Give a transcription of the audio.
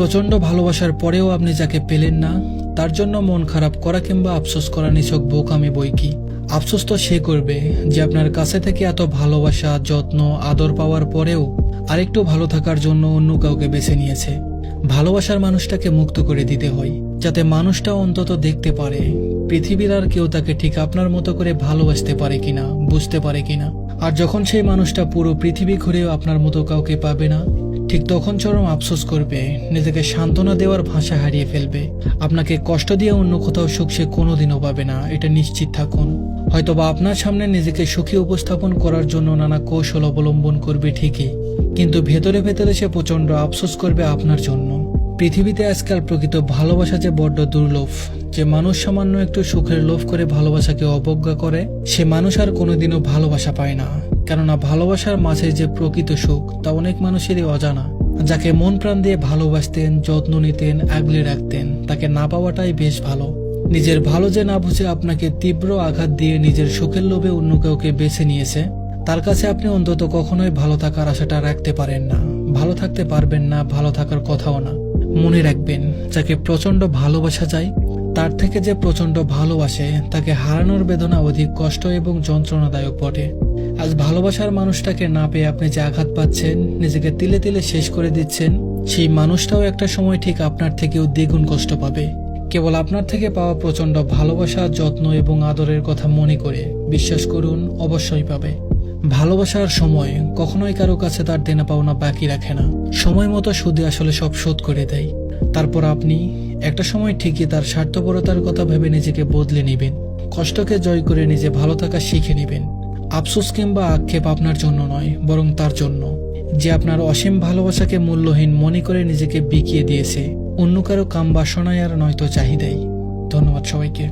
প্রচন্ড ভালোবাসার পরেও আপনি যাকে পেলেন না, তার জন্য মন খারাপ করা কিংবা আফসোস করা নিছক বোকামি বই কি। আফসোস তো সে করবে যে আপনার কাছে থেকে এত ভালোবাসা, যত্ন, আদর পাওয়ার পরেও আরেকটু ভালো থাকার জন্য অন্য কাউকে বেছে নিয়েছে। ভালোবাসার মানুষটাকে মুক্ত করে দিতে হয়, যাতে মানুষটা অন্তত দেখতে পারে পৃথিবীর আর কেউ তাকে ঠিক আপনার মতো করে ভালোবাসতে পারে কিনা, বুঝতে পারে কিনা। আর যখন সেই মানুষটা পুরো পৃথিবী ঘুরেও আপনার মতো কাউকে পাবে না, ঠিক তখন চরম আফসোস করবে, নিজেকে সান্ত্বনা দেওয়ার ভাষা হারিয়ে ফেলবে। আপনাকে কষ্ট দিয়ে অন্য কোথাও সুখ সে কোনোদিনও পাবে না, এটা নিশ্চিত থাকুন। হয়তোবা আপনার সামনে নিজেকে সুখী উপস্থাপন করার জন্য নানা কৌশল অবলম্বন করবে ঠিকই, কিন্তু ভেতরে ভেতরে সে প্রচন্ড আফসোস করবে আপনার জন্য। পৃথিবীতে আজকাল প্রকৃত ভালোবাসা যে বড্ড দুর্লভ। যে মানুষ সামান্য একটু সুখের লোভ করে ভালোবাসাকে অবজ্ঞা করে, সে মানুষ আর কোনোদিনও ভালোবাসা পায় না। কেননা ভালোবাসার মাঝে যে প্রকৃত সুখ তা অনেক মানুষেরই অজানা। যাকে মন প্রাণ দিয়ে ভালোবাসতেন, যত্ন নিতেন, আগলে রাখতেন, তাকে না পাওয়াটাই বেশ ভালো। নিজের ভালো যে না বুঝে আপনাকে তীব্র আঘাত দিয়ে নিজের সুখের লোভে অন্য কাউকে বেছে নিয়েছে, তার কাছে আপনি অন্তত কখনোই ভালো থাকার আশাটা রাখতে পারেন না, ভালো থাকতে পারবেন না, ভালো থাকার কথাও না। মনে রাখবেন, যাকে প্রচন্ড ভালোবাসা যায় তার থেকে যে প্রচন্ড ভালোবাসে তাকে হারানোর বেদনা অধিক কষ্ট এবং যন্ত্রণাদায়ক বটে। আজ ভালোবাসার মানুষটাকে না পেয়ে আপনি যে আঘাত পাচ্ছেন, নিজেকে তিলে তিলে শেষ করে দিচ্ছেন, সেই মানুষটাও একটা সময় ঠিক আপনার থেকেও দ্বিগুণ কষ্ট পাবে। কেবল আপনার থেকে পাওয়া প্রচন্ড ভালোবাসা, যত্ন এবং আদরের কথা মনে করে বিশ্বাস করুন, অবশ্যই পাবে। ভালোবাসার সময় কখনোই কারো কাছে তার দেনা পাওনা বাকি রাখে না। সময় মতো সুদে আসলে সব শোধ করে দেয়। তারপর আপনি একটা সময় ঠিকই তার স্বার্থপরতার কথা ভেবে নিজেকে বদলে নেবেন, কষ্টকে জয় করে নিজে ভালো থাকা শিখে নেবেন। আফসোস কিংবা আক্ষেপ আপনার জন্য নয়, বরং তার জন্য, যে আপনার অসীম ভালোবাসাকে মূল্যহীন মনে করে নিজেকে বিকিয়ে দিয়েছে অন্য কারো কাম বাসনায় আর নয়তো চাহিদাই। ধন্যবাদ সবাইকে।